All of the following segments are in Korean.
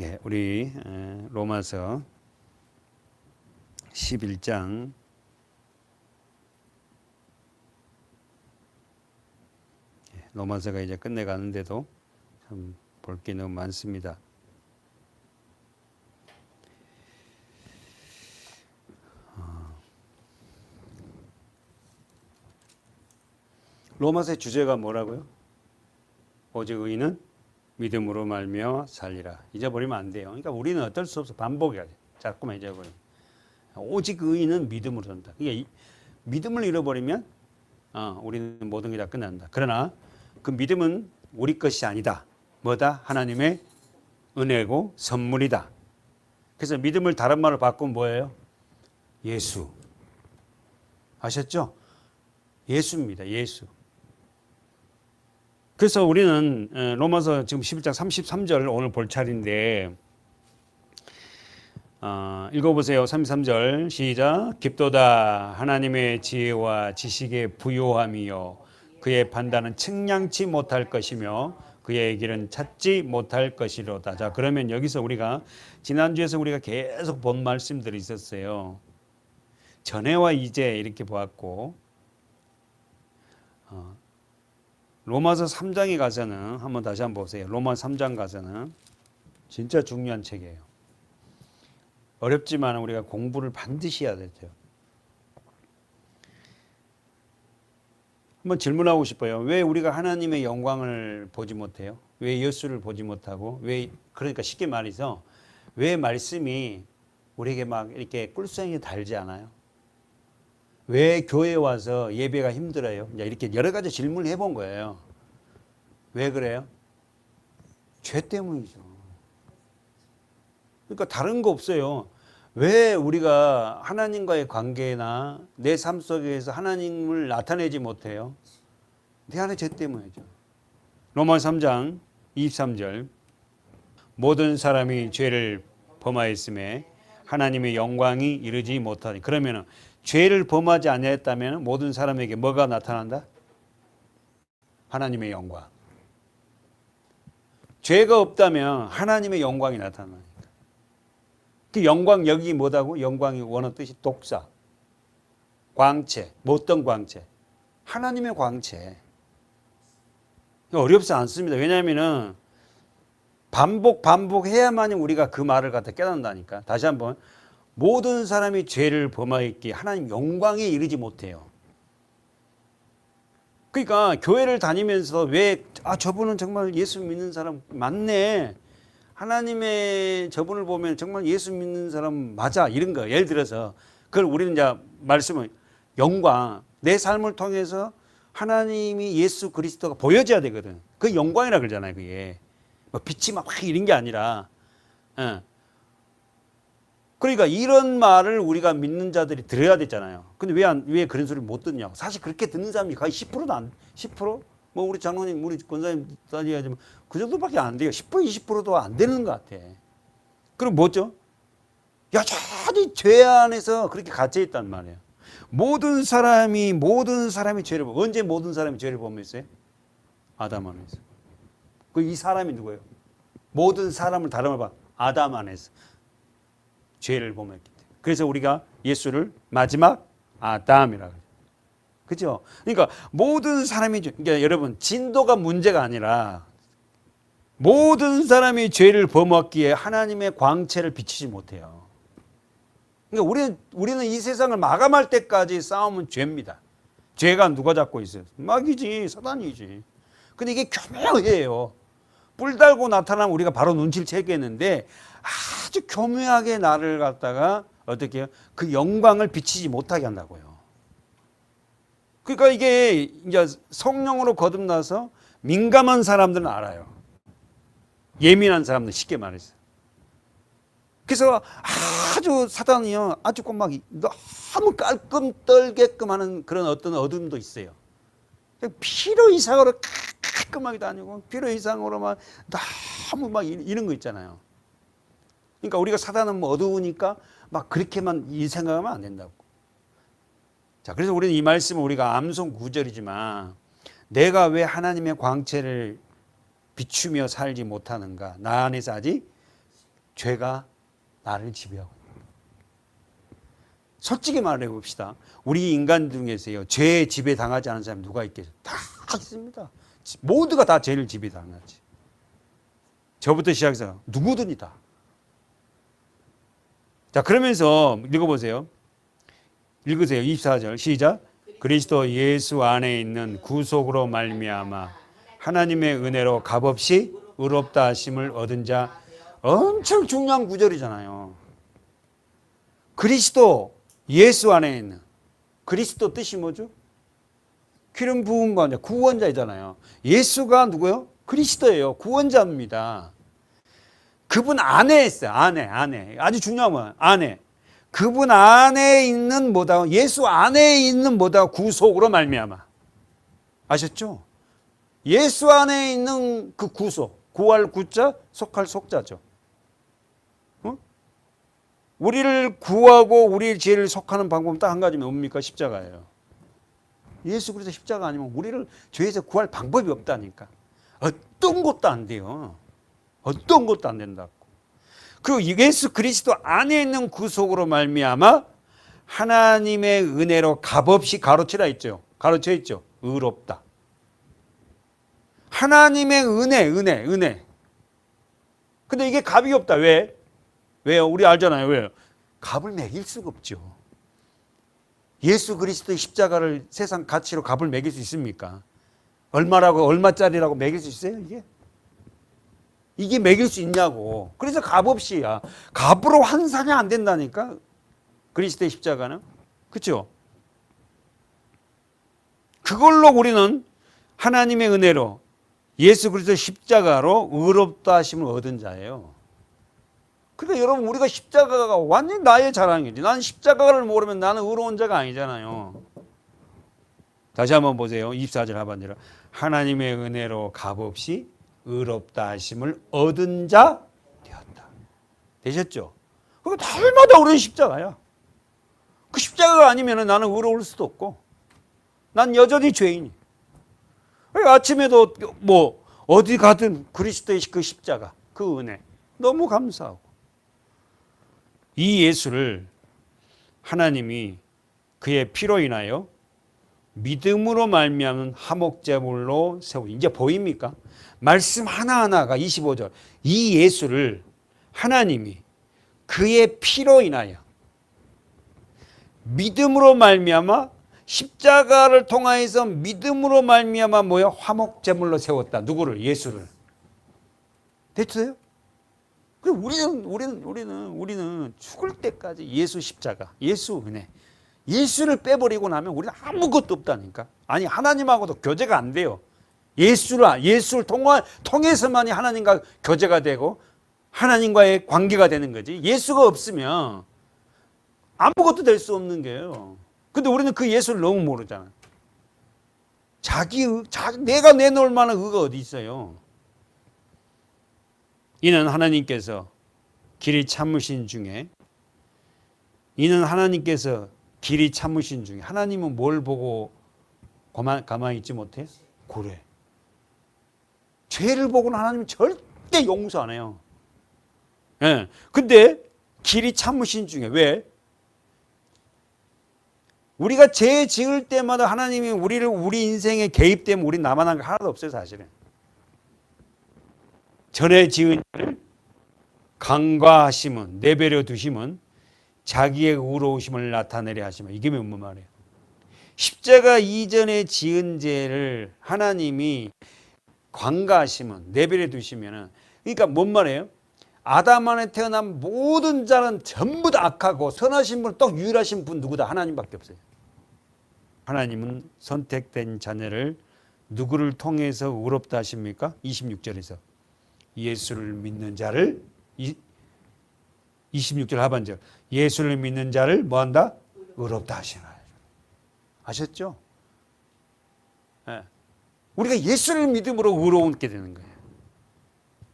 예, 우리 로마서 11장 로마서가 이제 끝내가는데도 참 볼 게 너무 많습니다. 로마서의 주제가 뭐라고요? 오직 의인은 믿음으로 말미암아 살리라. 잊어버리면 안 돼요. 그러니까 우리는 어쩔 수 없어 반복해야 돼. 자꾸만 잊어버리면. 오직 의인은 믿음으로 산다. 이게 믿음을 잃어버리면 우리는 모든 게 다 끝난다. 그러나 그 믿음은 우리 것이 아니다. 뭐다? 하나님의 은혜고 선물이다. 그래서 믿음을 다른 말로 바꾸면 뭐예요? 예수. 아셨죠? 예수입니다. 예수. 그래서 우리는 로마서 지금 11장 33절 오늘 볼 차례인데 읽어보세요. 33절 시작. 깊도다 하나님의 지혜와 지식의 부요함이요 그의 판단은 측량치 못할 것이며 그의 길은 찾지 못할 것이로다. 자, 그러면 여기서 우리가 지난주에서 우리가 계속 본 말씀들이 있었어요. 전에와 이제 이렇게 보았고 로마서 3장에 가서는 한번 다시 한번 보세요. 로마서 3장 가서는 진짜 중요한 책이에요. 어렵지만 우리가 공부를 반드시 해야 되죠. 한번 질문하고 싶어요. 왜 우리가 하나님의 영광을 보지 못해요? 왜 예수를 보지 못하고? 그러니까 쉽게 말해서 왜 말씀이 우리에게 막 이렇게 꿀성이 달지 않아요? 왜 교회에 와서 예배가 힘들어요? 이렇게 여러 가지 질문을 해본 거예요. 왜 그래요? 죄 때문이죠. 그러니까 다른 거 없어요. 왜 우리가 하나님과의 관계나 내 삶 속에서 하나님을 나타내지 못해요? 내 안의 죄 때문이죠. 로마서 3장 23절 모든 사람이 죄를 범하였음에 하나님의 영광이 이르지 못하니. 그러면 죄를 범하지 아니했다면 모든 사람에게 뭐가 나타난다? 하나님의 영광. 죄가 없다면 하나님의 영광이 나타나니까. 그 영광 여기 뭐다고? 영광이 원어 뜻이 독사, 광채. 뭐 어떤 광채? 하나님의 광채. 어렵지 않습니다. 왜냐하면 반복해야만이 우리가 그 말을 갖다 깨닫는다니까. 다시 한번 모든 사람이 죄를 범하였기에 하나님 영광에 이르지 못해요. 그러니까 교회를 다니면서 왜 저분은 정말 예수 믿는 사람 맞네. 하나님의 저분을 보면 정말 예수 믿는 사람 맞아. 이런 거. 예를 들어서 그걸 우리는 이제 말씀을 영광. 내 삶을 통해서 하나님이 예수 그리스도가 보여져야 되거든. 그 영광이라 그러잖아요. 그게. 뭐 빛이 막 이런 게 아니라. 그러니까 이런 말을 우리가 믿는 자들이 들어야 되잖아요. 근데 왜 그런 소리를 못 듣냐고. 사실 그렇게 듣는 사람이 거의 10%도 안, 10%? 뭐 우리 장로님, 우리 권사님 따지야지만 그 정도밖에 안 돼요. 10%, 20%도 안 되는 것 같아. 그럼 뭐죠? 여전히 죄 안에서 그렇게 갇혀 있단 말이에요. 모든 사람이 죄를 범. 언제 모든 사람이 죄를 범했어요? 아담 안에서. 이 사람이 누구예요? 모든 사람을 다름을 봐. 아담 안에서 죄를 범했기 때문에. 그래서 우리가 예수를 마지막 아담이라고 해요. 그죠? 그러니까 모든 사람이, 그러니까 여러분, 진도가 문제가 아니라 모든 사람이 죄를 범했기에 하나님의 광채를 비치지 못해요. 그러니까 우리는 이 세상을 마감할 때까지 싸움은 죄입니다. 죄가 누가 잡고 있어요? 마귀지, 사단이지. 근데 이게 교묘해요. 뿔 달고 나타나면 우리가 바로 눈치를 채겠는데 아주 교묘하게 나를 갖다가 어떻게 해요? 그 영광을 비치지 못하게 한다고요. 그러니까 이게 이제 성령으로 거듭나서 민감한 사람들은 알아요. 예민한 사람들은 쉽게 말해서. 그래서 아주 사단이요. 아주 막 너무 깔끔 떨게끔 하는 그런 어떤 어둠도 있어요. 필요 이상으로 깔끔하게 다니고 필요 이상으로만 너무 막 이런 거 있잖아요. 그러니까 우리가 사단은 뭐 어두우니까 막 그렇게만 이 생각하면 안 된다고. 자, 그래서 우리는 이 말씀은 우리가 암송 구절이지만 내가 왜 하나님의 광채를 비추며 살지 못하는가? 나 안에서 아직 죄가 나를 지배하고 있다. 솔직히 말해 봅시다. 우리 인간 중에서요, 죄에 지배당하지 않은 사람이 누가 있겠어요? 다 있습니다. 모두가 다 죄를 지배당하지. 저부터 시작해서 누구든지 다. 자, 그러면서 읽어보세요. 읽으세요. 24절 시작. 그리스도 예수 안에 있는 구속으로 말미암아 하나님의 은혜로 값없이 의롭다 하심을 얻은 자. 엄청 중요한 구절이잖아요. 그리스도 예수 안에 있는. 그리스도 뜻이 뭐죠? 기름 부은 거 구원자이잖아요. 예수가 누구요? 그리스도예요. 구원자입니다. 그분 안에 있어요. 안에. 아주 중요한 건 안에. 그분 안에 있는 뭐다? 예수 안에 있는 뭐다? 구속으로 말미암아. 아셨죠? 예수 안에 있는 그 구속. 구할 구자, 속할 속자죠. 어? 우리를 구하고 우리 죄를 속하는 방법은 딱 한 가지면 뭡니까? 십자가예요. 예수 그리스도 십자가 아니면 우리를 죄에서 구할 방법이 없다니까. 어떤 것도 안 돼요. 어떤 것도 안 된다고. 그 예수 그리스도 안에 있는 구속으로 말미암아 하나님의 은혜로 값없이 가로치라 했죠. 가로쳐 있죠. 의롭다. 하나님의 은혜. 근데 이게 값이 없다. 왜? 왜요? 우리 알잖아요. 왜요? 값을 매길 수가 없죠. 예수 그리스도의 십자가를 세상 가치로 값을 매길 수 있습니까? 얼마라고, 얼마짜리라고 매길 수 있어요, 이게? 이게 매길 수 있냐고. 그래서 값없이야. 값으로 환산이 안 된다니까. 그리스도의 십자가는. 그렇죠? 그걸로 우리는 하나님의 은혜로 예수 그리스도 십자가로 의롭다 하심을 얻은 자예요. 그러니까 여러분 우리가 십자가가 완전히 나의 자랑이지. 난 십자가를 모르면 나는 의로운 자가 아니잖아요. 다시 한번 보세요. 24절 하반절. 하나님의 은혜로 값없이 의롭다 하심을 얻은 자 되었다. 되셨죠? 그러니까 날마다 우리는 십자가야. 그 십자가가 아니면 나는 의로울 수도 없고 난 여전히 죄인이. 아침에도 뭐 어디 가든 그리스도의 그 십자가, 그 은혜 너무 감사하고 이 예수를 하나님이 그의 피로 인하여 믿음으로 말미암은 화목제물로 세우. 이제 보입니까? 말씀 하나하나가 25절. 이 예수를 하나님이 그의 피로 인하여 믿음으로 말미암아 십자가를 통하여서 믿음으로 말미암아 뭐야? 화목제물로 세웠다. 누구를? 예수를. 됐어요? 우리는 죽을 때까지 예수 십자가, 예수 은혜, 예수를 빼버리고 나면 우리는 아무것도 없다니까. 아니 하나님하고도 교제가 안 돼요. 예수를 통해서만이 하나님과 교제가 되고 하나님과의 관계가 되는 거지. 예수가 없으면 아무것도 될 수 없는 거예요. 근데 우리는 그 예수를 너무 모르잖아. 내가 내놓을 만한 의가 어디 있어요? 이는 하나님께서 길이 참으신 중에 하나님은 뭘 보고 가만히 있지 못해? 고래. 죄를 보고는 하나님은 절대 용서 안 해요. 예. 근데 길이 참으신 중에 왜? 우리가 죄 지을 때마다 하나님이 우리 인생에 개입되면 우리 남아난 거 하나도 없어요, 사실은. 전에 지은 죄를 간과하심은, 내버려 두심은 자기의 의로우심을 나타내려 하시면, 이게 뭔 말이에요? 십자가 이전에 지은 죄를 하나님이 관과하시면, 내버려 두시면은, 그러니까 뭔 말이에요? 아담 안에 태어난 모든 자는 전부 다 악하고 선하신 분, 또 유일하신 분 누구다? 하나님밖에 없어요. 하나님은 선택된 자녀를 누구를 통해서 의롭다 하십니까? 26절에서 예수를 믿는 자를 26절 하반절 예수를 믿는 자를 뭐한다? 의롭다 하시나. 아셨죠? 네. 우리가 예수를 믿음으로 의로운게 되는 거예요.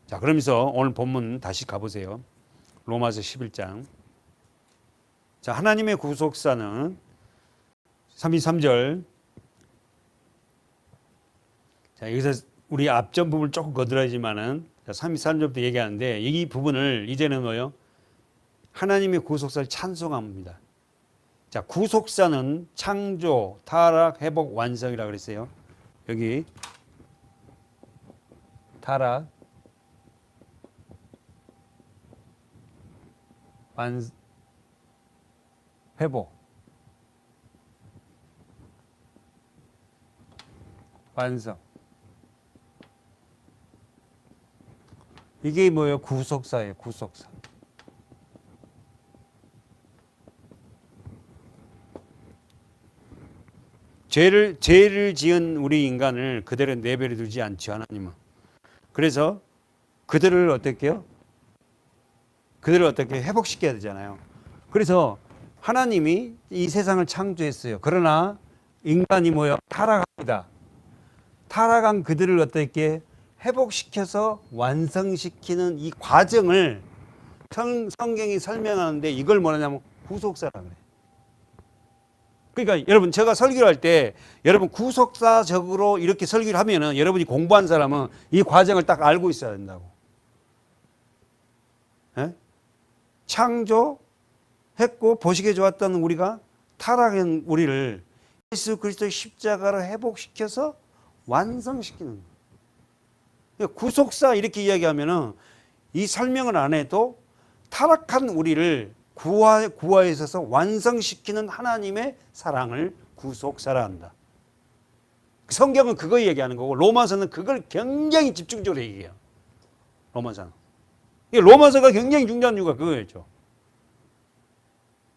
자, 그러면서 오늘 본문 다시 가보세요. 로마서 11장. 자, 하나님의 구속사는 33절. 자, 여기서 우리 앞전 부분을 조금 거들어야지만은 33절부터 얘기하는데 이 부분을 이제는 뭐예요? 하나님의 구속사를 찬송합니다. 자, 구속사는 창조, 타락, 회복, 완성이라고 그랬어요. 여기 타락, 회복, 완성. 이게 뭐예요? 구속사예요. 구속사. 죄를 지은 우리 인간을 그대로 내버려 두지 않죠, 하나님은. 그래서 그들을 어떻게 해요? 그들을 어떻게 회복시켜야 되잖아요. 그래서 하나님이 이 세상을 창조했어요. 그러나 인간이 뭐예요? 타락합니다. 타락한 그들을 어떻게 회복시켜서 완성시키는 이 과정을 성경이 설명하는데 이걸 뭐냐면 구속사라고 그래요. 그러니까 여러분 제가 설교를 할 때 여러분 구속사적으로 이렇게 설교를 하면은 여러분이 공부한 사람은 이 과정을 딱 알고 있어야 된다고. 예? 창조했고 보시기에 좋았던 우리가 타락한 우리를 예수 그리스도의 십자가로 회복시켜서 완성시키는 거예요. 구속사 이렇게 이야기하면은 이 설명을 안 해도 타락한 우리를 구하에 있어서 완성시키는 하나님의 사랑을 구속사라 한다. 성경은 그거 얘기하는 거고 로마서는 그걸 굉장히 집중적으로 얘기해요. 로마서는. 로마서가 굉장히 중요한 이유가 그거였죠.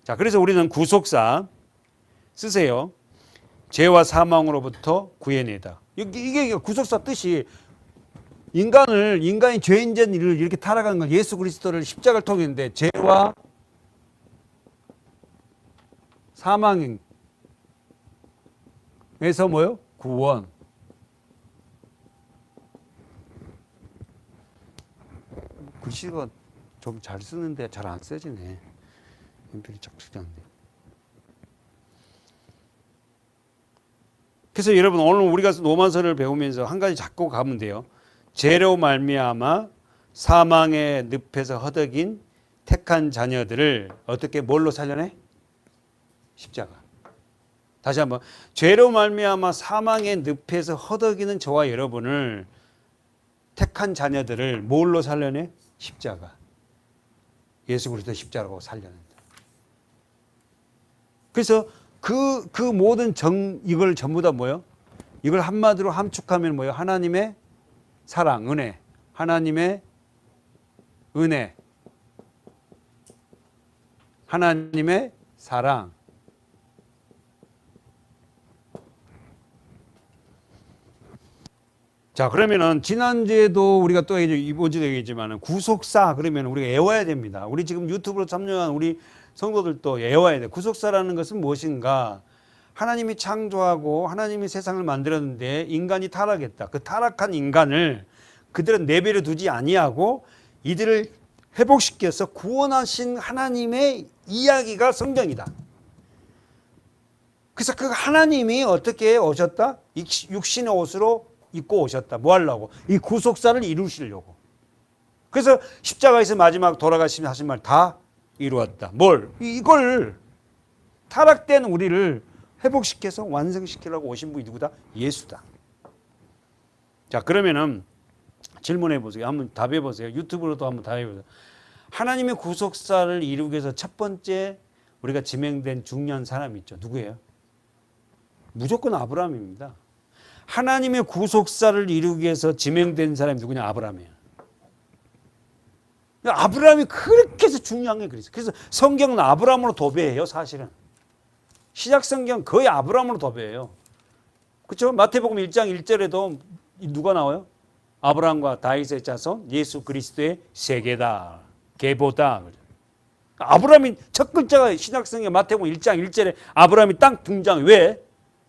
자, 그래서 우리는 구속사 쓰세요. 죄와 사망으로부터 구해내다. 이게 구속사 뜻이 인간이 죄인된 일을 이렇게 타락하는 건 예수 그리스도를 십자가를 통했는데 죄와 사망에서 뭐요? 구원. 글씨가 좀 잘 쓰는데 잘 안 써지네. 연필이 짝짝이 안 돼. 그래서 여러분 오늘 우리가 로마서를 배우면서 한 가지 잡고 가면 돼요. 죄로 말미암아 사망의 늪에서 허덕인 택한 자녀들을 어떻게 뭘로 살려내? 십자가. 다시 한번 죄로 말미암아 사망의 늪에서 허덕이는 저와 여러분을 택한 자녀들을 뭘로 살려내? 십자가. 예수 그리스도 십자가로 살려낸다. 그래서 그 모든 이걸 전부 다 뭐예요? 이걸 한마디로 함축하면 뭐예요? 하나님의 사랑, 은혜. 하나님의 은혜. 하나님의 사랑. 자, 그러면은 지난주에도 우리가 또 이번 주도 얘기했지만은 구속사 그러면 우리가 외워야 됩니다. 우리 지금 유튜브로 참여한 우리 성도들도 외워야 돼. 구속사라는 것은 무엇인가? 하나님이 창조하고 하나님이 세상을 만들었는데 인간이 타락했다. 그 타락한 인간을 그들은 내버려 두지 아니하고 이들을 회복시켜서 구원하신 하나님의 이야기가 성경이다. 그래서 그 하나님이 어떻게 오셨다? 육신의 옷으로 입고 오셨다. 뭐 하려고? 이 구속사를 이루시려고. 그래서 십자가에서 마지막 돌아가시면 하신 말 다 이루었다. 뭘? 이걸 타락된 우리를 회복시켜서 완성시키려고 오신 분이 누구다? 예수다. 자, 그러면은 질문해 보세요. 한번 답해 보세요. 유튜브로도 한번 답해 보세요. 하나님의 구속사를 이루기 위해서 첫 번째 우리가 지명된 중요한 사람이 있죠. 누구예요? 무조건 아브라함입니다. 하나님의 구속사를 이루기 위해서 지명된 사람이 누구냐? 아브라함이에요. 아브라함이 그렇게 해서 중요한 게 그랬어요. 그래서 성경은 아브라함으로 도배해요, 사실은. 시작 성경 거의 아브라함으로 도배해요. 그렇죠? 마태복음 1장 1절에도 누가 나와요? 아브라함과 다윗의 자손 예수 그리스도의 세계다. 계보다. 아브라함이 첫 글자가 신약 성경 마태복음 1장 1절에 아브라함이 딱 등장. 왜?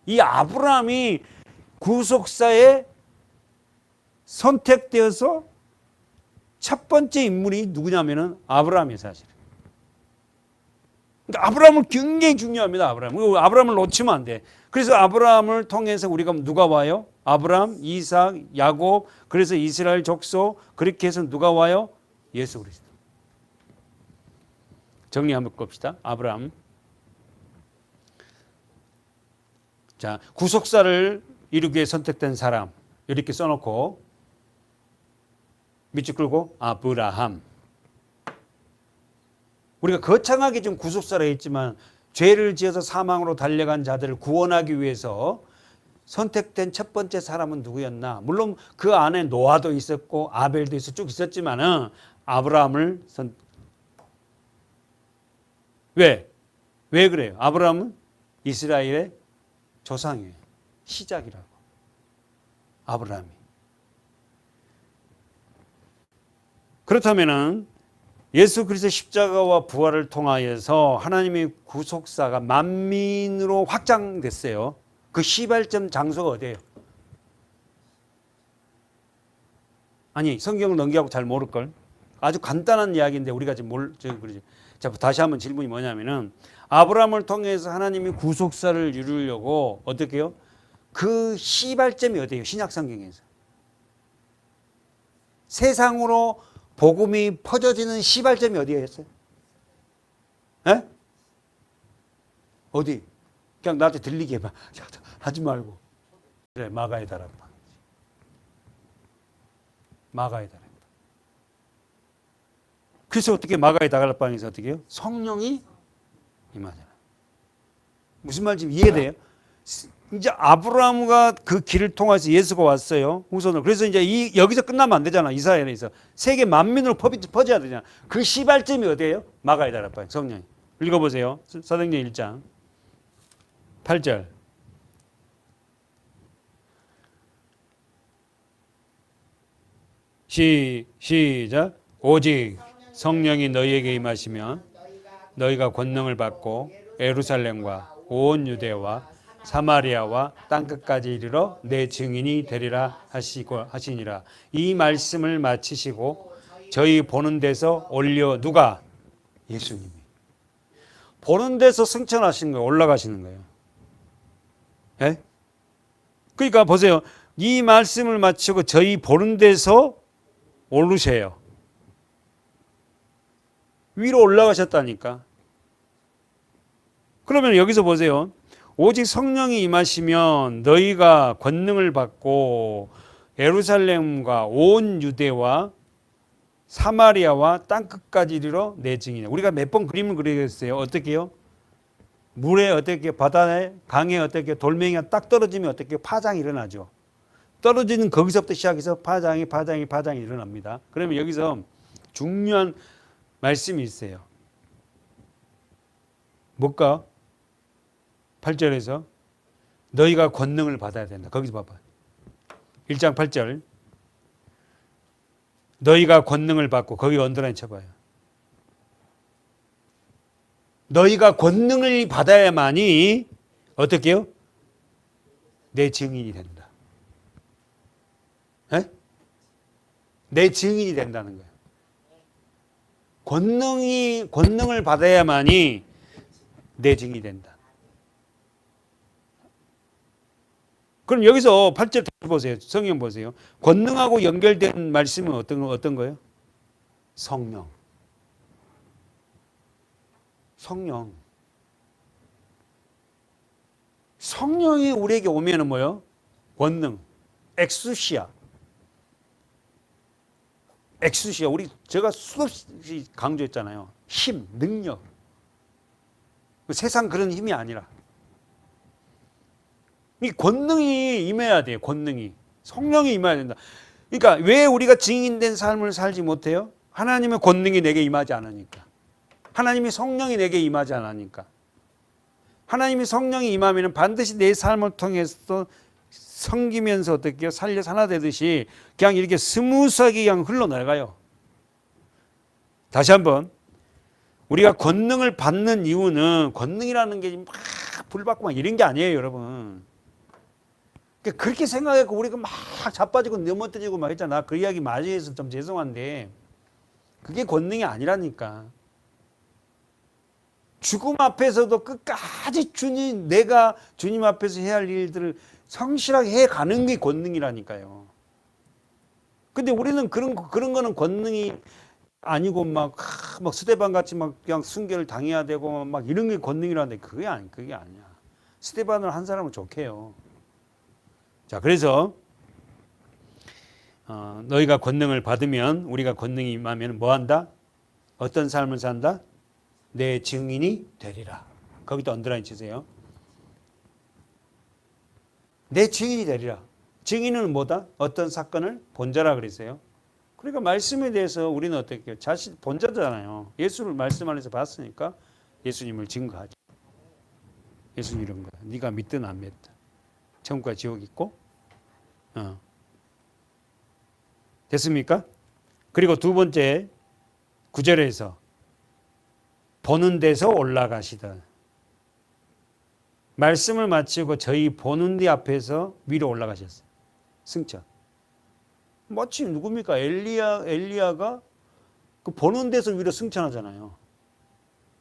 이 아브라함이 구속사에 선택되어서 첫 번째 인물이 누구냐면은 아브라함이 사실. 그러니까 아브라함은 굉장히 중요합니다. 아브라함을 놓치면 안 돼. 그래서 아브라함을 통해서 우리가 누가 와요? 아브라함, 이삭, 야곱, 그래서 이스라엘 족속, 그렇게 해서 누가 와요? 예수 그리스도. 정리 한번 봅시다. 아브라함. 자, 구속사를 이루기 위해 선택된 사람 이렇게 써놓고 밑줄 끌고 아브라함. 우리가 거창하게 좀 구속사라 했지만 죄를 지어서 사망으로 달려간 자들을 구원하기 위해서 선택된 첫 번째 사람은 누구였나? 물론 그 안에 노아도 있었고 아벨도 쭉 있었지만은 아브라함을 왜 그래요? 아브라함은 이스라엘의 조상이에요. 시작이라고. 아브라함이. 그렇다면은 예수 그리스도의 십자가와 부활을 통하여서 하나님의 구속사가 만민으로 확장됐어요. 그 시발점 장소가 어디예요? 아니, 성경을 넘기하고 잘 모를걸. 아주 간단한 이야기인데 우리가 지금 그러지. 자, 다시 한번 질문이 뭐냐면은 아브라함을 통해서 하나님이 구속사를 이루려고 어떻게 해요? 그 시발점이 어디예요? 신약 성경에서. 세상으로 복음이 퍼져지는 시발점이 어디였어요? 에? 어디? 그냥 나한테 들리게 해봐. 하지 말고. 그래, 마가의 다락방. 마가의 다락방. 그래서 어떻게 마가의 다락방에서 어떻게 해요? 성령이 임하잖아. 무슨 말인지 이해돼요? 이제 아브라함과 그 길을 통해서 예수가 왔어요. 후손으로. 그래서 이제 여기서 끝나면 안 되잖아. 이스라엘에서. 세계 만민으로 퍼져야 되잖아. 그 시발점이 어디예요? 마가의 다락방. 성령이. 읽어보세요. 사도행전 1장 8절. 시작. 오직 성령이 너희에게 임하시면 너희가 권능을 받고 예루살렘과 온 유대와 사마리아와 땅끝까지 이르러 내 증인이 되리라 하시니라. 이 말씀을 마치시고 저희 보는 데서 올려 누가? 예수님이. 보는 데서 승천하시는 거예요. 올라가시는 거예요. 예? 그러니까 보세요. 이 말씀을 마치고 저희 보는 데서 오르세요. 위로 올라가셨다니까. 그러면 여기서 보세요. 오직 성령이 임하시면 너희가 권능을 받고 예루살렘과 온 유대와 사마리아와 땅끝까지 이르러 내 증인이다. 우리가 몇 번 그림을 그리겠어요. 어떻게 해요? 물에 어떻게 바다에 강에 어떻게 돌멩이가 딱 떨어지면 어떻게 파장이 일어나죠. 떨어지는 거기서부터 시작해서 파장이 일어납니다. 그러면 여기서 중요한 말씀이 있어요. 뭘까? 8절에서 너희가 권능을 받아야 된다. 거기서 봐봐. 1장 8절. 너희가 권능을 받고 거기 언더라인 쳐봐요. 너희가 권능을 받아야만이 어떻게 해요? 내 증인이 된다. 에? 내 증인이 된다는 거예요. 권능을 받아야만이 내 증인이 된다. 그럼 여기서 8절 다시 보세요. 성경 보세요. 권능하고 연결된 말씀은 어떤 거예요? 성령. 성령이 우리에게 오면은 뭐예요? 권능. 엑수시아. 제가 수없이 강조했잖아요. 힘, 능력. 세상 그런 힘이 아니라. 이 권능이 임해야 돼요. 권능이. 성령이 임해야 된다. 그러니까 왜 우리가 증인된 삶을 살지 못해요? 하나님의 권능이 내게 임하지 않으니까. 하나님의 성령이 내게 임하지 않으니까. 하나님의 성령이 임하면 반드시 내 삶을 통해서 섬기면서 어떻게 살려 하나 되듯이 그냥 이렇게 스무스하게 그냥 흘러나가요. 다시 한번. 우리가 권능을 받는 이유는 권능이라는 게 막 불받고 막 이런 게 아니에요, 여러분. 그렇게 생각하고 우리가 막 자빠지고 넘어뜨리고 막 했잖아. 그 이야기 많이 해서 좀 죄송한데 그게 권능이 아니라니까. 죽음 앞에서도 끝까지 내가 주님 앞에서 해야 할 일들을 성실하게 해가는 게 권능이라니까요. 근데 우리는 그런 거는 권능이 아니고 막 스데반 같이 막 그냥 순교를 당해야 되고 막 이런 게 권능이라는데 그게 아니야. 스데반을 한 사람은 좋게 해요. 자, 그래서 너희가 권능을 받으면, 우리가 권능이 임하면 뭐 한다? 어떤 삶을 산다? 내 증인이 되리라. 거기다 언더라인 치세요. 내 증인이 되리라. 증인은 뭐다? 어떤 사건을 본자라 그랬어요. 그러니까 말씀에 대해서 우리는 어떻게 해요? 자신 본자잖아요. 예수를 말씀 안에서 봤으니까 예수님을 증거하죠. 예수님 이런 거야. 네가 믿든 안 믿든 천국과 지옥 있고. 됐습니까? 그리고 두 번째 9절에서 보는 데서 올라가시다. 말씀을 마치고 저희 보는 데 앞에서 위로 올라가셨어요. 승천. 마치 누굽니까? 엘리야가 그 보는 데서 위로 승천하잖아요.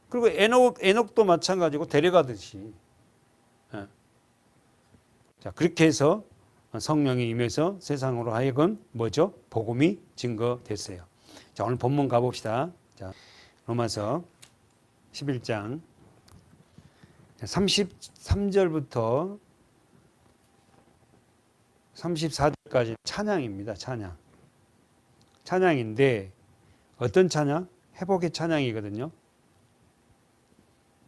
그리고 에녹도 마찬가지고 데려가듯이. 자, 그렇게 해서 성령이 임해서 세상으로 하여금 뭐죠? 복음이 증거됐어요. 자, 오늘 본문 가봅시다. 자, 로마서 11장 33절부터 34절까지 찬양입니다. 찬양인데 어떤 찬양? 회복의 찬양이거든요.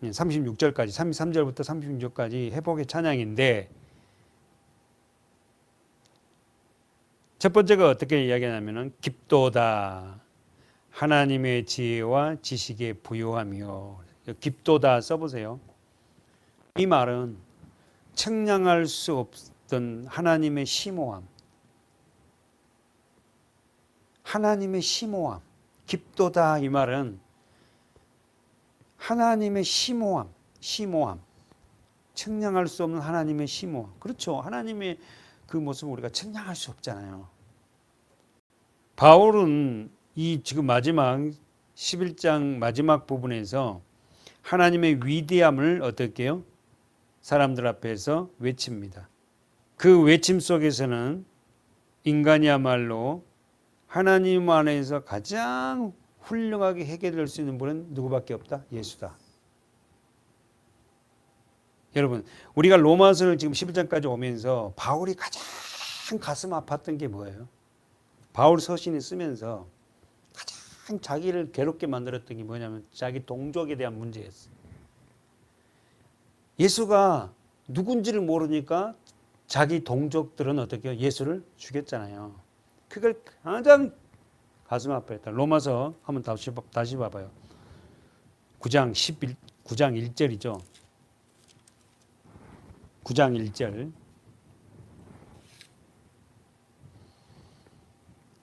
36절까지 33절부터 36절까지 회복의 찬양인데 첫 번째가 어떻게 이야기하냐면은 깊도다 하나님의 지혜와 지식에 부요하며 깊도다 써보세요. 이 말은 측량할 수 없던 하나님의 심오함, 깊도다 이 말은 하나님의 심오함, 측량할 수 없는 하나님의 심오함. 그렇죠. 하나님의 그 모습을 우리가 측량할 수 없잖아요. 바울은 이 지금 마지막 11장 마지막 부분에서 하나님의 위대함을 어떻게 해요? 사람들 앞에서 외칩니다. 그 외침 속에서는 인간이야말로 하나님 안에서 가장 훌륭하게 해결될 수 있는 분은 누구밖에 없다? 예수다. 여러분, 우리가 로마서를 지금 11장까지 오면서 바울이 가장 가슴 아팠던 게 뭐예요? 바울 서신을 쓰면서 가장 자기를 괴롭게 만들었던 게 뭐냐면 자기 동족에 대한 문제였어요. 예수가 누군지를 모르니까 자기 동족들은 어떻게 해요? 예수를 죽였잖아요. 그걸 가장 가슴 아파했다. 로마서 한번 다시 봐봐요. 9장 1절이죠. 9장 1절.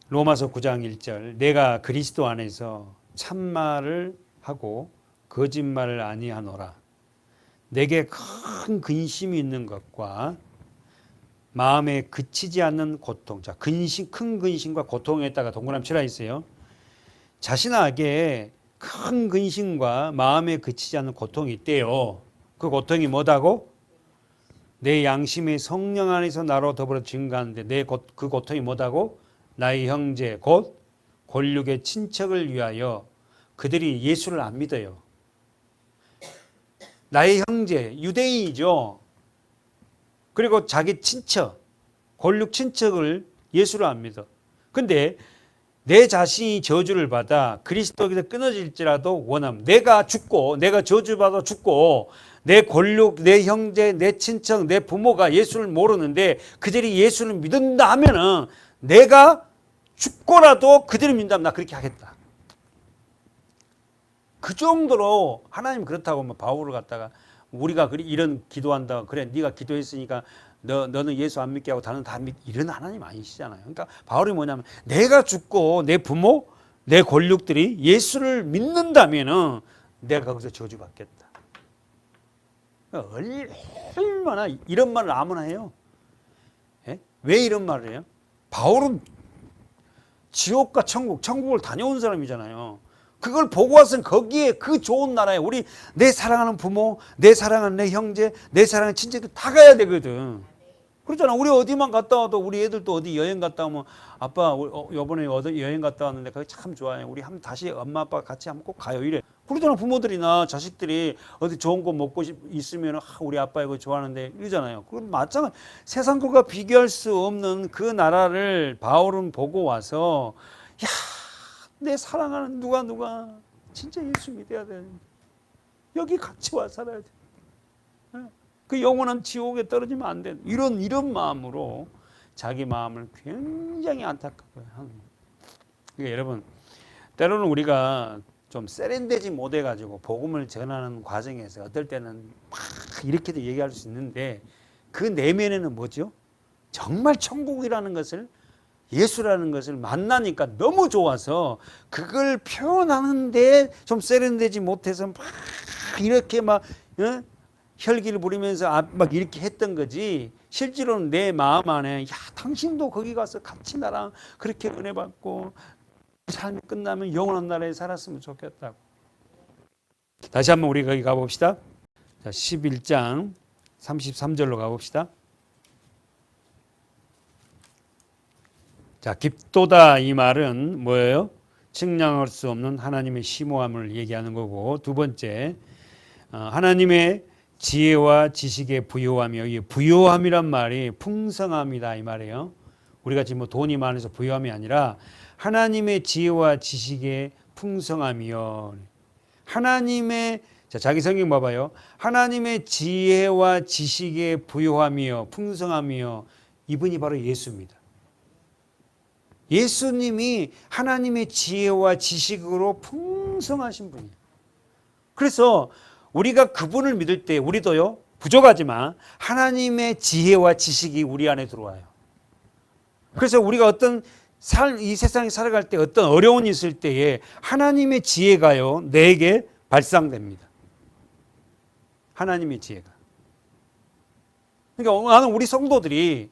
로마서 9장 1절. 내가 그리스도 안에서 참말을 하고 거짓말을 아니하노라. 내게 큰 근심이 있는 것과 마음에 그치지 않는 고통. 자, 큰 근심과 고통에다가 동그라미 치라 있어요. 자신에게 큰 근심과 마음에 그치지 않는 고통이 있대요. 그 고통이 뭐다고? 내 양심의 성령 안에서 나로 더불어 증가하는데 그 고통이 뭐다고? 나의 형제 곧 골육의 친척을 위하여 그들이 예수를 안 믿어요. 나의 형제 유대인이죠. 그리고 자기 친척 골육 친척을 예수를 안 믿어. 근데 내 자신이 저주를 받아 그리스도에서 끊어질지라도 원함. 내가 죽고 내가 저주받아 죽고 내 골육, 내 형제, 내 친척, 내 부모가 예수를 모르는데 그들이 예수를 믿는다 하면은 내가 죽고라도 그들을 믿는다면 나 그렇게 하겠다. 그 정도로 하나님 그렇다고 뭐 바울을 갖다가 우리가 이런 기도한다. 그래 네가 기도했으니까 너는 예수 안 믿게 하고 다른 다 믿. 이런 하나님 아니시잖아요. 그러니까 바울이 뭐냐면 내가 죽고 내 부모, 내 권력들이 예수를 믿는다면은 내가 거기서 저주받겠다. 얼마나 이런 말을 아무나 해요. 예? 왜 이런 말을 해요? 바울은 지옥과 천국을 다녀온 사람이잖아요. 그걸 보고 와서는 거기에 그 좋은 나라에 우리 내 사랑하는 부모, 내 사랑하는 내 형제, 내 사랑하는 친척들 다 가야 되거든. 그렇잖아. 우리 어디만 갔다 와도 우리 애들도 어디 여행 갔다 오면 아빠 요번에 어디 여행 갔다 왔는데 그게 참 좋아요. 우리 한번 다시 엄마 아빠 같이 한번 꼭 가요. 이래. 그러잖아. 부모들이나 자식들이 어디 좋은 거 먹고 있으면 우리 아빠 이거 좋아하는데 이러잖아요. 그건 마찬가지. 세상 것과 비교할 수 없는 그 나라를 바울은 보고 와서 야, 내 사랑하는 누가 진짜 예수 믿어야 돼. 여기 같이 와 살아야 돼. 그 영원한 지옥에 떨어지면 안 돼. 이런 마음으로 자기 마음을 굉장히 안타깝게 하는 거예요. 그러니까 여러분, 때로는 우리가 좀 세련되지 못해가지고 복음을 전하는 과정에서 어떨 때는 막 이렇게도 얘기할 수 있는데 그 내면에는 뭐죠? 정말 천국이라는 것을 예수라는 것을 만나니까 너무 좋아서 그걸 표현하는데 좀 세련되지 못해서 막 이렇게 막 혈기를 부리면서 막 이렇게 했던 거지. 실제로는 내 마음 안에 야 당신도 거기 가서 같이 나랑 그렇게 은혜 받고 삶이 끝나면 영원한 나라에 살았으면 좋겠다고. 다시 한번 우리 거기 가봅시다. 자, 11장 33절로 가봅시다. 자, 깊도다 이 말은 뭐예요? 측량할 수 없는 하나님의 심오함을 얘기하는 거고, 두 번째 하나님의 지혜와 지식의 부요함이요. 이 부요함이란 말이 풍성함이다 이 말이에요. 우리가 지금 뭐 돈이 많아서 부요함이 아니라 하나님의 지혜와 지식의 풍성함이요. 하나님의 자기 성경 봐봐요. 하나님의 지혜와 지식의 부요함이요, 풍성함이요. 이분이 바로 예수입니다. 예수님이 하나님의 지혜와 지식으로 풍성하신 분이에요. 그래서 우리가 그분을 믿을 때 우리도요 부족하지만 하나님의 지혜와 지식이 우리 안에 들어와요. 그래서 우리가 어떤 이 세상에 살아갈 때 어떤 어려움이 있을 때에 하나님의 지혜가요 내게 발상됩니다. 하나님의 지혜가. 그러니까 나는 우리 성도들이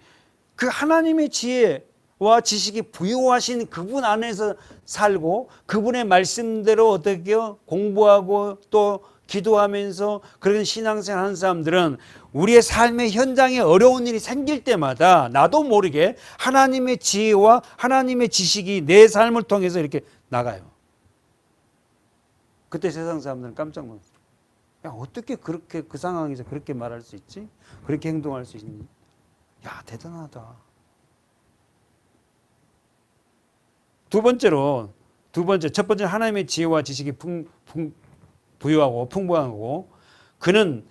그 하나님의 지혜와 지식이 부여하신 그분 안에서 살고 그분의 말씀대로 어떻게 공부하고 또 기도하면서 그런 신앙생활 하는 사람들은 우리의 삶의 현장에 어려운 일이 생길 때마다 나도 모르게 하나님의 지혜와 하나님의 지식이 내 삶을 통해서 이렇게 나가요. 그때 세상 사람들은 깜짝 놀랐어요. 야, 어떻게 그렇게 그 상황에서 그렇게 말할 수 있지? 그렇게 행동할 수 있니? 야, 대단하다. 첫 번째 하나님의 지혜와 지식이 부유하고 풍부하고 그는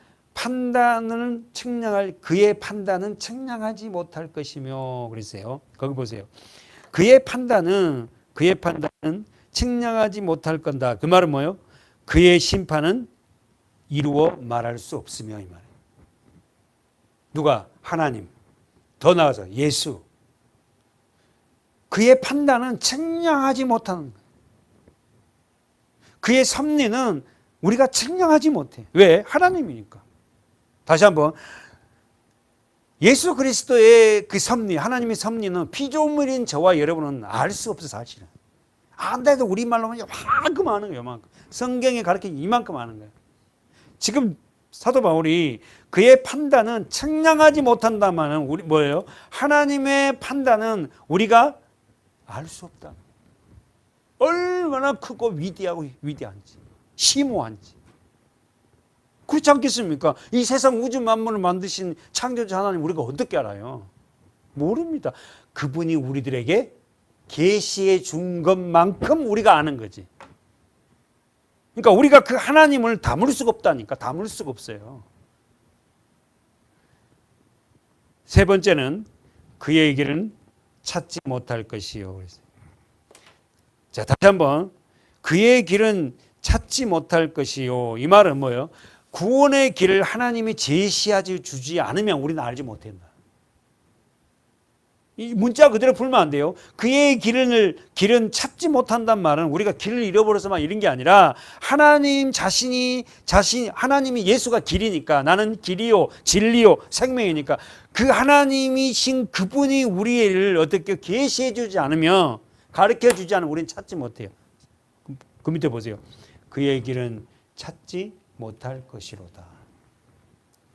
그의 판단은 측량하지 못할 것이며 그랬어요. 거기 보세요. 그의 판단은 측량하지 못할 건다. 그 말은 뭐예요? 그의 심판은 이루어 말할 수 없으며 이 말이에요. 누가? 하나님. 더 나아가서 예수. 그의 판단은 측량하지 못하는 거예요. 그의 섭리는 우리가 측량하지 못해. 왜? 하나님이니까. 다시 한번 예수 그리스도의 그 섭리, 하나님의 섭리는 피조물인 저와 여러분은 알 수 없어 사실은. 안돼도 우리말로 하면 이만큼 하는 거예요. 이만큼. 성경에 가르치는 이만큼 하는 거예요. 지금 사도 바울이 그의 판단은 측량하지 못한다마는 우리 뭐예요? 하나님의 판단은 우리가 알 수 없다. 얼마나 크고 위대한지, 심오한지. 그렇지 않겠습니까? 이 세상 우주 만물을 만드신 창조자 하나님 우리가 어떻게 알아요? 모릅니다. 그분이 우리들에게 계시해 준 것만큼 우리가 아는 거지. 그러니까 우리가 그 하나님을 담을 수가 없다니까. 담을 수가 없어요. 세 번째는 그의 길은 찾지 못할 것이요. 자, 다시 한번 그의 길은 찾지 못할 것이요. 이 말은 뭐예요? 구원의 길을 하나님이 제시하지 주지 않으면 우리는 알지 못한다. 이 문자 그대로 풀면 안 돼요. 그의 길은 찾지 못한단 말은 우리가 길을 잃어버려서만 이런 게 아니라 하나님이 예수가 길이니까 나는 길이요 진리요 생명이니까 그 하나님이신 그분이 우리를 어떻게 계시해 주지 않으면 가르쳐 주지 않으면 우리는 찾지 못해요. 그 밑에 보세요. 그의 길은 찾지 못할 것이로다.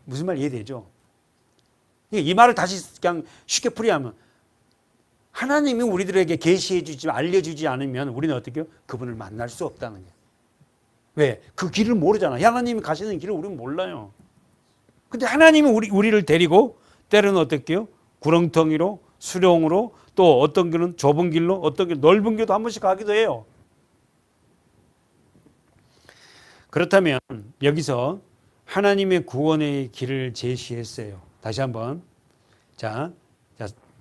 무슨 말 이해되죠? 이 말을 다시 그냥 쉽게 풀이하면 하나님이 우리들에게 계시해 주지 알려주지 않으면 우리는 어떻게 해요? 그분을 만날 수 없다는 거예요. 왜? 그 길을 모르잖아. 하나님이 가시는 길을 우리는 몰라요. 근데 하나님이 우리를 데리고 때로는 어떻게 해요? 구렁텅이로 수렁으로 또 어떤 길은 좁은 길로 어떤 길 넓은 길도 한 번씩 가기도 해요. 그렇다면 여기서 하나님의 구원의 길을 제시했어요. 다시 한번 자,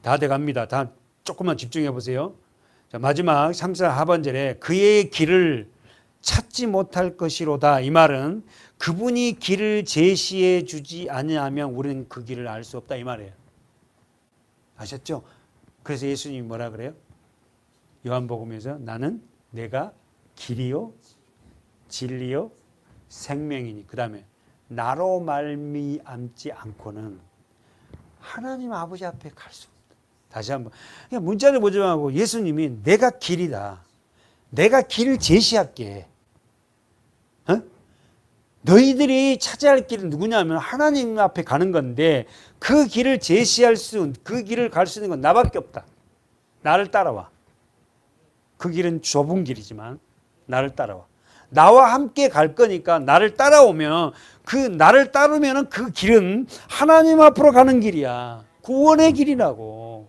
다 돼갑니다. 다 조금만 집중해 보세요. 자, 마지막 3절 하반절에 그의 길을 찾지 못할 것이로다. 이 말은 그분이 길을 제시해 주지 아니하면 우리는 그 길을 알 수 없다 이 말이에요. 아셨죠? 그래서 예수님이 뭐라 그래요? 요한복음에서 나는 내가 길이요 진리요 생명이니 그 다음에 나로 말미암지 않고는 하나님 아버지 앞에 갈 수 없다. 다시 한번 그냥 문자를 보지 말고 예수님이 내가 길이다. 내가 길을 제시할게. 어? 너희들이 찾아야 할 길은 누구냐면 하나님 앞에 가는 건데 그 길을 제시할 그 길을 갈 수 있는 건 나밖에 없다. 나를 따라와. 그 길은 좁은 길이지만 나를 따라와. 나와 함께 갈 거니까 나를 따라오면 나를 따르면 그 길은 하나님 앞으로 가는 길이야. 구원의 길이라고.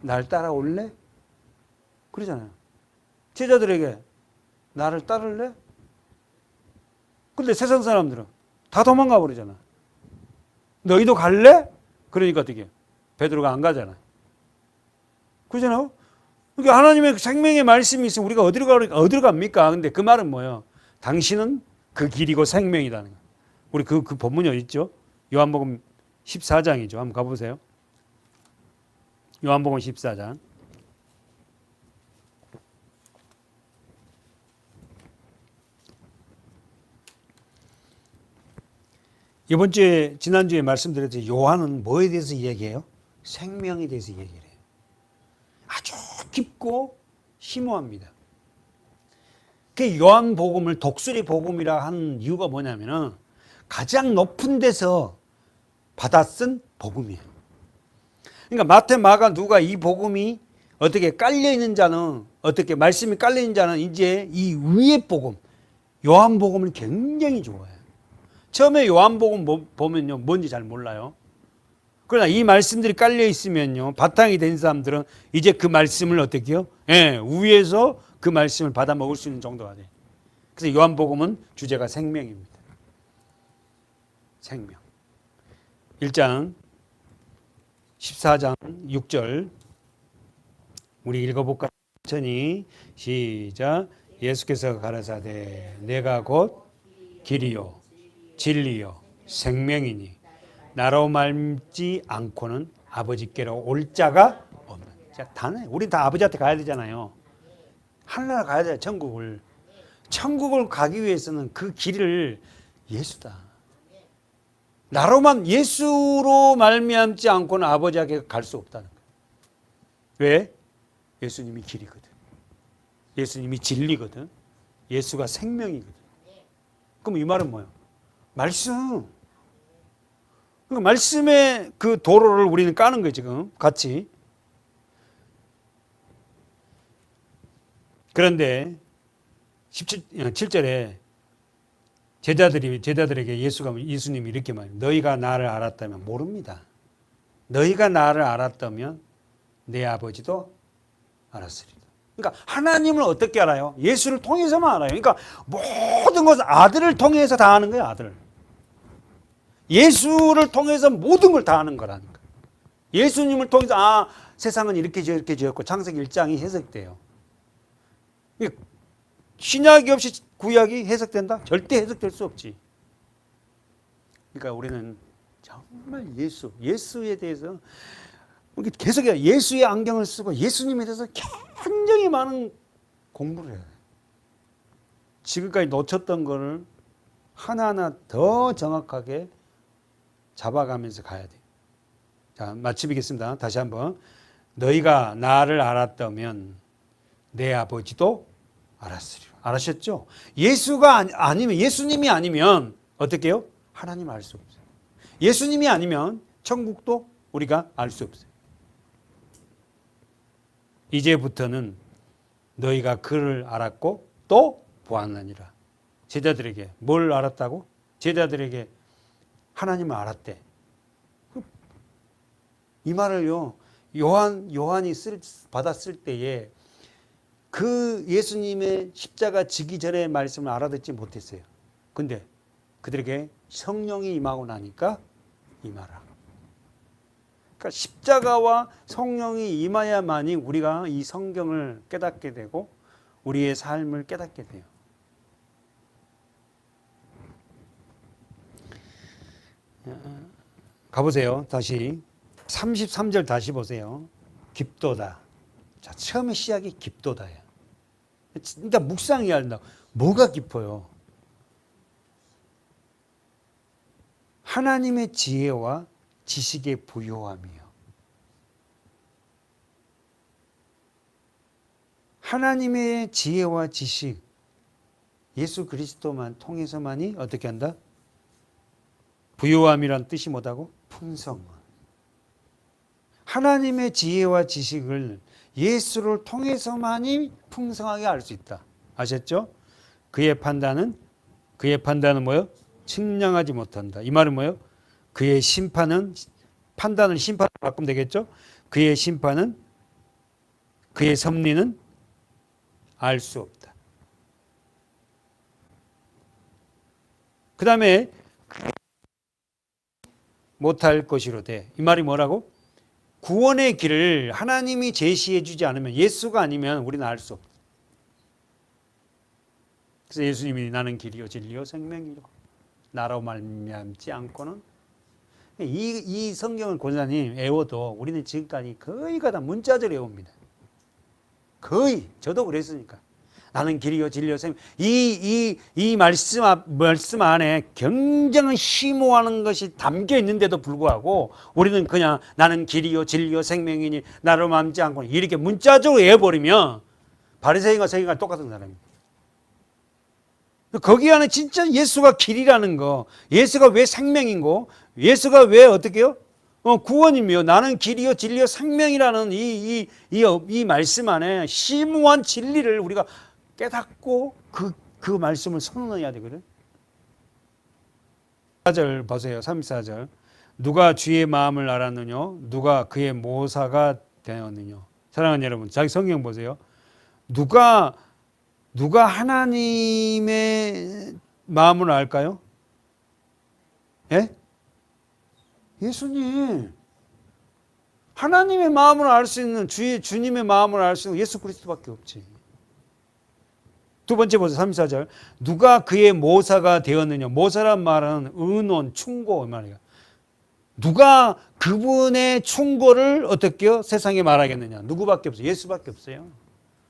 날 따라올래? 그러잖아요. 제자들에게 나를 따를래? 근데 세상 사람들은 다 도망가 버리잖아. 너희도 갈래? 그러니까 어떻게? 베드로가 안 가잖아. 그러잖아요. 그러니까 하나님의 생명의 말씀이 있으면 우리가 어디로 갑니까? 근데 그 말은 뭐예요? 당신은 그 길이고 생명이라는 거. 우리 그 본문이 어디 있죠? 요한복음 14장이죠. 한번 가보세요. 요한복음 14장. 이번 주에 지난주에 말씀드렸듯이 요한은 뭐에 대해서 얘기해요? 생명에 대해서 얘기를 해요. 아주 깊고 심오합니다. 그 요한복음을 독수리 복음이라 한 이유가 뭐냐면은 가장 높은 데서 받아 쓴 복음이에요. 그러니까 마태, 마가, 누가 이 복음이 어떻게 깔려 있는 자는 어떻게 말씀이 깔려 있는 자는 이제 이 위의 복음 요한복음을 굉장히 좋아해요. 처음에 요한복음 보면요 뭔지 잘 몰라요. 그러나 이 말씀들이 깔려 있으면요 바탕이 된 사람들은 이제 그 말씀을 어떻게 해요? 위에서 그 말씀을 받아 먹을 수 있는 정도가 돼. 그래서 요한복음은 주제가 생명입니다. 생명. 1장 14장 6절 우리 읽어볼까요? 천천히 시작. 예수께서 가라사대 내가 곧 길이요 진리요 생명이니 나로 말지 않고는 아버지께로 올 자가 없는. 다네. 우리 다 아버지한테 가야 되잖아요. 하늘나라 가야 돼. 천국을 가기 위해서는 그 길을 예수다. 나로만 예수로 말미암지 않고는 아버지에게 갈 수 없다는 거예요. 왜? 예수님이 길이거든. 예수님이 진리거든. 예수가 생명이거든. 그럼 이 말은 뭐예요? 말씀. 그러니까 말씀의 그 도로를 우리는 까는 거예요, 지금. 같이. 그런데 7절에 제자들에게 예수님이 이렇게 말해요. 너희가 나를 알았다면 모릅니다. 너희가 나를 알았다면 내 아버지도 알았으리라. 그러니까 하나님을 어떻게 알아요? 예수를 통해서만 알아요. 그러니까 모든 것을 아들을 통해서 다 아는 거예요, 아들. 예수를 통해서 모든 걸 다 아는 거라니까. 예수님을 통해서 세상은 이렇게 지었고 창세기 1장이 해석돼요. 신약이 없이 구약이 해석된다? 절대 해석될 수 없지. 그러니까 우리는 정말 예수에 대해서 계속 예수의 안경을 쓰고 예수님에 대해서 굉장히 많은 공부를 해야 돼. 지금까지 놓쳤던 거를 하나하나 더 정확하게 잡아가면서 가야 돼. 자, 마치겠습니다. 다시 한번. 너희가 나를 알았다면 내 아버지도 알았으리라. 알았셨죠? 예수님이 아니면 어떻게 해요? 하나님 알 수 없어요. 예수님이 아니면 천국도 우리가 알 수 없어요. 이제부터는 너희가 그를 알았고 또 보았느니라. 제자들에게 뭘 알았다고? 제자들에게 하나님을 알았대. 이 말을요, 요한이 받았을 때에 그 예수님의 십자가 지기 전의 말씀을 알아듣지 못했어요. 근데 그들에게 성령이 임하고 나니까 임하라. 그러니까 십자가와 성령이 임하야만이 우리가 이 성경을 깨닫게 되고 우리의 삶을 깨닫게 돼요. 가보세요. 다시 33절 다시 보세요. 깊도다. 자, 처음에 시작이 깊도다예요. 진짜 묵상해야 한다. 뭐가 깊어요? 하나님의 지혜와 지식의 부요함이요. 하나님의 지혜와 지식, 예수 그리스도만 통해서만이 어떻게 한다? 부요함이란 뜻이 뭐다고? 풍성. 하나님의 지혜와 지식을 예수를 통해서만이 풍성하게 알 수 있다. 아셨죠? 그의 판단은 뭐예요? 측량하지 못한다. 이 말은 뭐예요? 그의 판단을 심판으로 바꾸면 되겠죠? 그의 심판은, 그의 섭리는 알 수 없다. 그 다음에 못할 것이로되, 이 말이 뭐라고? 구원의 길을 하나님이 제시해 주지 않으면, 예수가 아니면 우리는 알 수 없다. 그래서 예수님이 나는 길이요 진리요 생명이요 나로 말미암지 않고는, 이 성경을 권사님 애워도 우리는 지금까지 거의가 다 문자적으로 외웁니다. 거의. 저도 그랬으니까. 나는 길이요 진리요 생명. 이 말씀 안에 굉장히 심오하는 것이 담겨 있는데도 불구하고 우리는 그냥 나는 길이요 진리요 생명이니 나로 맘지 않고 이렇게 문자적으로 외워버리면 바리새인과 서기관과 똑같은 사람입니다. 거기 안에 진짜 예수가 길이라는 거, 예수가 왜 생명인 거, 예수가 왜 어떻게요? 구원이며 나는 길이요 진리요 생명이라는 이 말씀 안에 심오한 진리를 우리가 깨닫고 그 말씀을 선언해야 되거든. 34절 보세요. 34절. 누가 주의 마음을 알았느냐? 누가 그의 모사가 되었느냐? 사랑하는 여러분, 자기 성경 보세요. 누가 하나님의 마음을 알까요? 예? 예수님. 하나님의 마음을 알 수 있는, 주님의 마음을 알 수 있는 예수 그리스도밖에 없지. 두 번째 보세요. 34절. 누가 그의 모사가 되었느냐. 모사란 말은 의논, 충고 말이야. 누가 그분의 충고를 어떻게요? 세상에 말하겠느냐. 누구밖에 없어요. 예수밖에 없어요.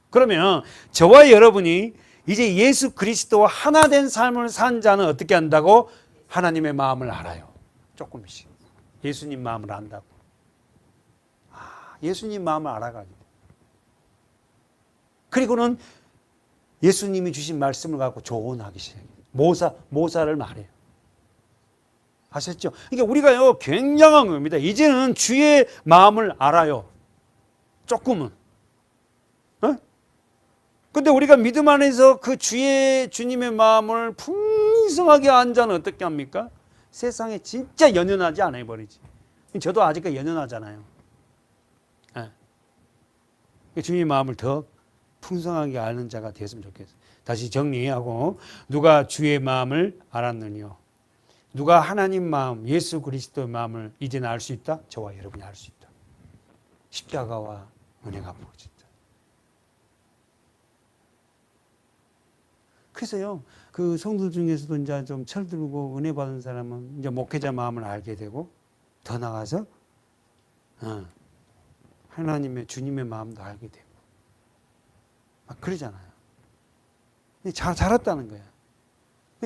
그러면 저와 여러분이 이제 예수 그리스도와 하나 된 삶을 산 자는 어떻게 한다고? 하나님의 마음을 알아요. 조금씩. 예수님 마음을 안다고. 예수님 마음을 알아가지고. 그리고는 예수님이 주신 말씀을 갖고 조언하기 시작해요. 모사를 말해요. 아셨죠? 그러니까 우리가요, 굉장한 겁니다. 이제는 주의 마음을 알아요. 조금은. 근데 우리가 믿음 안에서 그 주님의 마음을 풍성하게 안 자는 어떻게 합니까? 세상에 진짜 연연하지 않아 버리지. 저도 아직까지 연연하잖아요. 주님의 마음을 더 풍성하게 아는 자가 되었으면 좋겠어요. 다시 정리하고, 누가 주의 마음을 알았느냐? 누가 하나님 마음, 예수 그리스도의 마음을 이제는 알 수 있다? 저와 여러분이 알 수 있다. 십자가와 은혜가 부어진다. 그래서요, 그 성도 중에서도 이제 좀 철들고 은혜 받은 사람은 이제 목회자 마음을 알게 되고, 더 나가서 하나님의 주님의 마음도 알게 되고, 막 그러잖아요. 자랐다는 거야.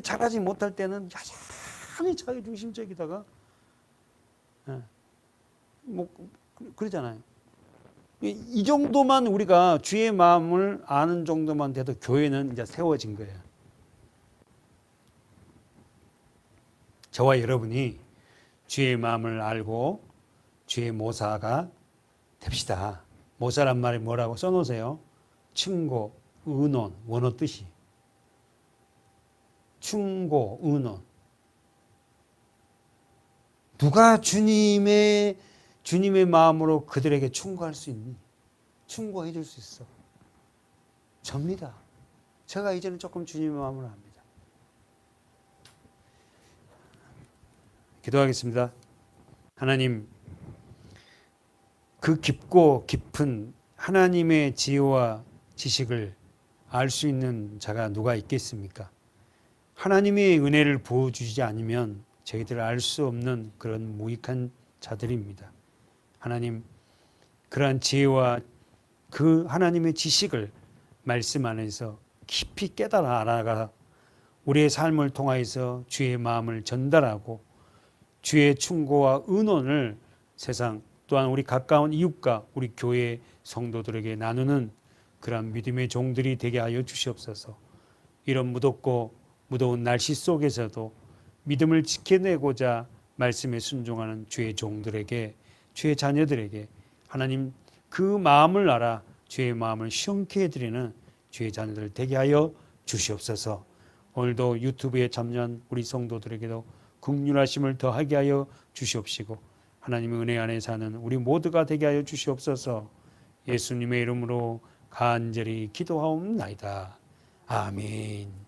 자라지 못할 때는 여전히 자기 중심적이다가, 뭐 그러잖아요. 이 정도만 우리가 주의 마음을 아는 정도만 돼도 교회는 이제 세워진 거예요. 저와 여러분이 주의 마음을 알고 주의 모사가 됩시다. 모사란 말이 뭐라고 써놓으세요? 충고, 의논, 원어 뜻이. 충고, 의논. 누가 주님의 마음으로 그들에게 충고할 수 있니? 충고해 줄 수 있어. 접니다. 제가 이제는 조금 주님의 마음을 압니다. 기도하겠습니다. 하나님, 그 깊고 깊은 하나님의 지혜와 지식을 알 수 있는 자가 누가 있겠습니까? 하나님의 은혜를 부어주시지 않으면 저희들 알 수 없는 그런 무익한 자들입니다. 하나님, 그러한 지혜와 그 하나님의 지식을 말씀 안에서 깊이 깨달아 알아가 우리의 삶을 통하여서 주의 마음을 전달하고 주의 충고와 의논을 세상 또한 우리 가까운 이웃과 우리 교회 성도들에게 나누는 그러한 믿음의 종들이 되게 하여 주시옵소서. 이런 무더운 날씨 속에서도 믿음을 지켜내고자 말씀에 순종하는 주의 종들에게, 주의 자녀들에게 하나님 그 마음을 알아 주의 마음을 시원케 해드리는 주의 자녀들 되게 하여 주시옵소서. 오늘도 유튜브에 참여한 우리 성도들에게도 긍휼하심을 더하게 하여 주시옵시고 하나님의 은혜 안에 사는 우리 모두가 되게 하여 주시옵소서. 예수님의 이름으로 간절히 기도하옵나이다. 아멘.